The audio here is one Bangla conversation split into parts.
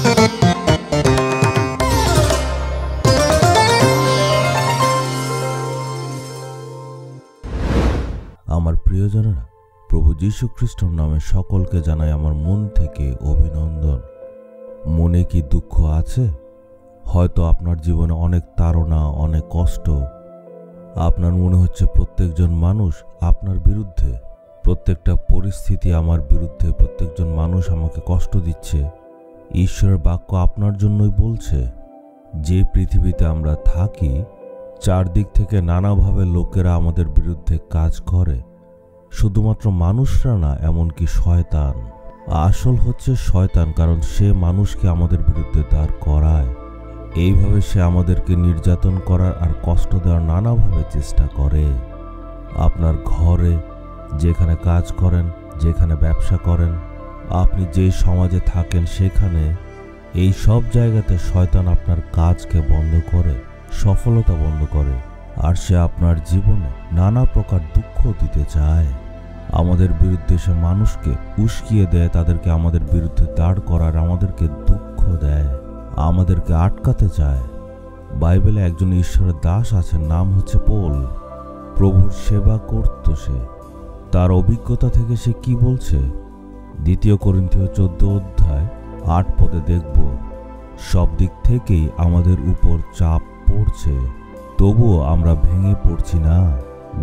আমার প্রিয়জনেরা, প্রভু যীশু খ্রিস্টের নামে সকলকে জানাই আমার মন থেকে অভিনন্দন। মনে কি দুঃখ আছে? হয়তো আপনার জীবনে অনেক তাড়না, অনেক কষ্ট। আপনার মনে হচ্ছে প্রত্যেকজন মানুষ আপনার বিরুদ্ধে, প্রত্যেকটা পরিস্থিতি আমার বিরুদ্ধে, প্রত্যেকজন মানুষ আমাকে কষ্ট দিচ্ছে। ঈশ্বরের বাক্য আপনার জন্যই বলছে, যে পৃথিবীতে আমরা থাকি চারদিক থেকে নানাভাবে লোকেরা আমাদের বিরুদ্ধে কাজ করে। শুধুমাত্র মানুষরা না, এমনকি শয়তান। আসল হচ্ছে শয়তান, কারণ সে মানুষকে আমাদের বিরুদ্ধে দাঁড় করায়। এইভাবে সে আমাদেরকে নির্যাতন করার আর কষ্ট দেওয়ার নানাভাবে চেষ্টা করে। আপনার ঘরে, যেখানে কাজ করেন, যেখানে ব্যবসা করেন, আপনি যেই সমাজে থাকেন, সেখানে এই সব জায়গাতে শয়তান আপনার কাজকে বন্ধ করে, সফলতা বন্ধ করে। আর সে আপনার জীবনে নানা প্রকার দুঃখ দিতে চায়। আমাদের বিরুদ্ধে সে মানুষকে উস্কিয়ে দেয়, তাদেরকে আমাদের বিরুদ্ধে দাঁড় করার, আমাদেরকে দুঃখ দেয়, আমাদেরকে আটকাতে চায়। বাইবেলে একজন ঈশ্বরের দাস আছেন, নাম হচ্ছে পৌল। প্রভুর সেবা করত সে। তার অভিজ্ঞতা থেকে সে কি বলছে, 2 করিন্থীয় 14 অধ্যায় 8 পদে দেখব, সব দিক থেকেই আমাদের উপর চাপ পড়ছে, তবুও আমরা ভেঙে পড়ছি না।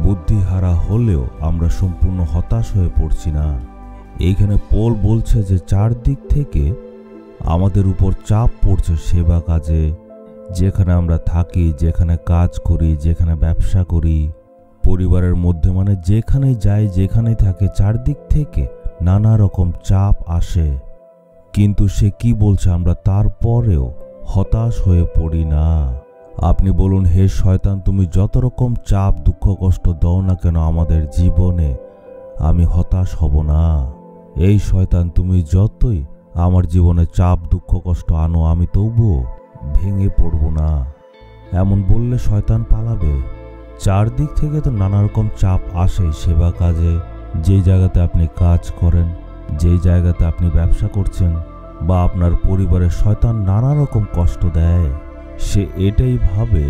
বুদ্ধিহারা হলেও আমরা সম্পূর্ণ হতাশ হয়ে পড়ছি না। এইখানে পৌল বলছে যে চারদিক থেকে আমাদের উপর চাপ পড়ছে সেবা কাজে, যেখানে আমরা থাকি, যেখানে কাজ করি, যেখানে ব্যবসা করি, পরিবারের মধ্যে, মানে যেখানেই যাই, যেখানেই থাকে, চারদিক থেকে নানা রকম চাপ আসে। কিন্তু সে কি বলছে, আমরা তারপরেও হতাশ হয়ে পড়ি না। আপনি বলুন, হে শয়তান, তুমি যত রকম চাপ, দুঃখ, কষ্ট দাও না কেন আমাদের জীবনে, আমি হতাশ হব না। এই শয়তান, তুমি যতই আমার জীবনে চাপ, দুঃখ, কষ্ট আনো, আমি তবুও ভেঙে পড়ব না। এমন বললে শয়তান পালাবে। চারদিক থেকে তো নানা রকম চাপ আসে সেবা কাজে, যেই জায়গাতে আপনি কাজ করেন, যেই জায়গাতে আপনি ব্যবসা করছেন, বা আপনার পরিবারের শয়তান নানা রকম কষ্ট দেয়। সে এটাই ভাবে,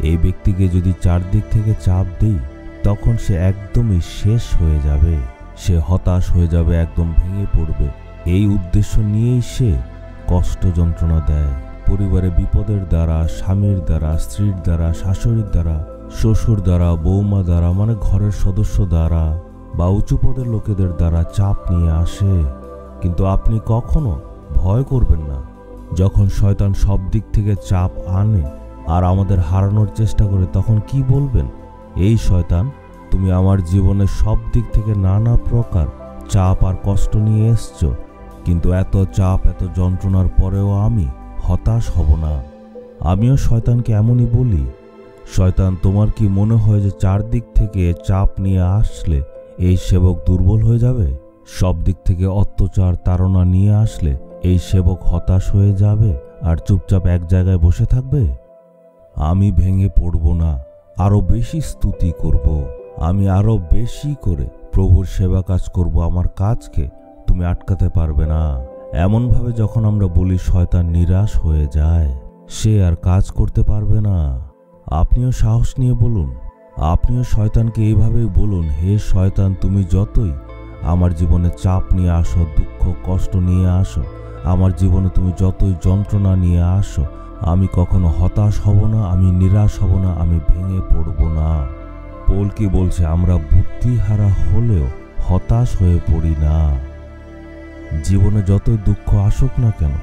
এই ব্যক্তিকে যদি চারদিক থেকে চাপ দিই, তখন সে একদমই শেষ হয়ে যাবে, সে হতাশ হয়ে যাবে, একদম ভেঙে পড়বে। এই উদ্দেশ্য নিয়েই সে কষ্ট যন্ত্রণা দেয়। পরিবারে বিপদের দ্বারা, স্বামীর দ্বারা, স্ত্রীর দ্বারা, শাশুড়ির দ্বারা, শ্বশুর দ্বারা, বৌমা দ্বারা, মানে ঘরের সদস্য দ্বারা বা উঁচু পদের লোকেদের দ্বারা চাপ নিয়ে আসে। কিন্তু আপনি কখনো ভয় করবেন না। যখন শয়তান সব দিক থেকে চাপ আনে আর আমাদের হারানোর চেষ্টা করে, তখন কি বলবেন, এই শয়তান, তুমি আমার জীবনে সব দিক থেকে নানা প্রকার চাপ আর কষ্ট নিয়ে এসছো, কিন্তু এত চাপ, এত যন্ত্রণার পরেও আমি হতাশ হব না। আমিও শয়তানকে এমনই বলি, শয়তান, তোমার কি মনে হয় যে চারদিক থেকে চাপ নিয়ে আসলে এই সেবক দুর্বল হয়ে যাবে? সব দিক থেকে অত্যাচার, তাড়না নিয়ে আসলে এই সেবক হতাশ হয়ে যাবে আর চুপচাপ এক জায়গায় বসে থাকবে? আমি ভেঙে পড়ব না, আরো বেশি স্তুতি করব, আমি আরো বেশি করে প্রভুর সেবা কাজ করব। আমার কাজকে তুমি আটকাতে পারবে না। এমনভাবে যখন আমরা বলি, শয়তান নিরাশ হয়ে যায়, সে আর কাজ করতে পারবে না। আপনিও সাহস নিয়ে বলুন, আপনিও শয়তানকে এইভাবেই বলুন, হে শয়তান, তুমি যতই আমার জীবনে চাপ নিয়ে আসো, দুঃখ, কষ্ট নিয়ে আসো, আমার জীবনে তুমি যতই যন্ত্রণা নিয়ে আসো, আমি কখনো হতাশ হব না, আমি নিরাশ হব না, আমি ভেঙে পড়ব না। পৌল কি বলছে, আমরা বুদ্ধিহারা হলেও হতাশ হয়ে পড়ি না। জীবনে যতই দুঃখ আসুক না কেন,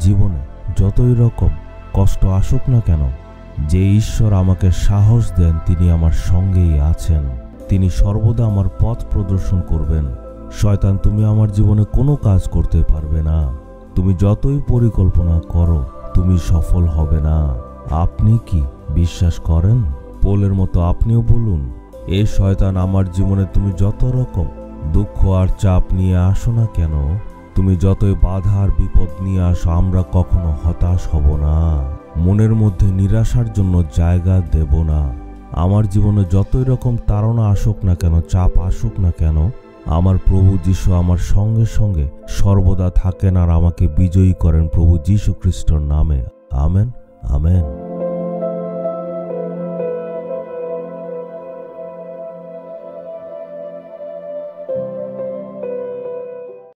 জীবনে যতই রকম কষ্ট আসুক না কেন, যে ঈশ্বর আমাকে সাহস দেন, তিনি আমার সঙ্গেই আছেন। তিনি সর্বদা আমার পথ প্রদর্শন করবেন। শয়তান, তুমি আমার জীবনে কোনো কাজ করতে পারবে না। তুমি যতই পরিকল্পনা করো, তুমি সফল হবে না। আপনি কি বিশ্বাস করেন? পৌলের মতো আপনিও বলুন, এ শয়তান, আমার জীবনে তুমি যত রকম দুঃখ আর চাপ নিয়ে আসো না কেন, তুমি যতই বাধা আর বিপদ নিয়ে আসো, আমরা কখনো হতাশ হব না। মনের মধ্যে নিরাশার জন্য জায়গা দেব না। আমার জীবনে যতই রকম তাড়না আসুক না কেন, চাপ আসুক না কেন, আমার প্রভু যীশু আমার সঙ্গে সঙ্গে সর্বদা থাকেন আর আমাকে বিজয়ী করেন প্রভু যীশু খ্রিস্টর নামে। Amen, amen.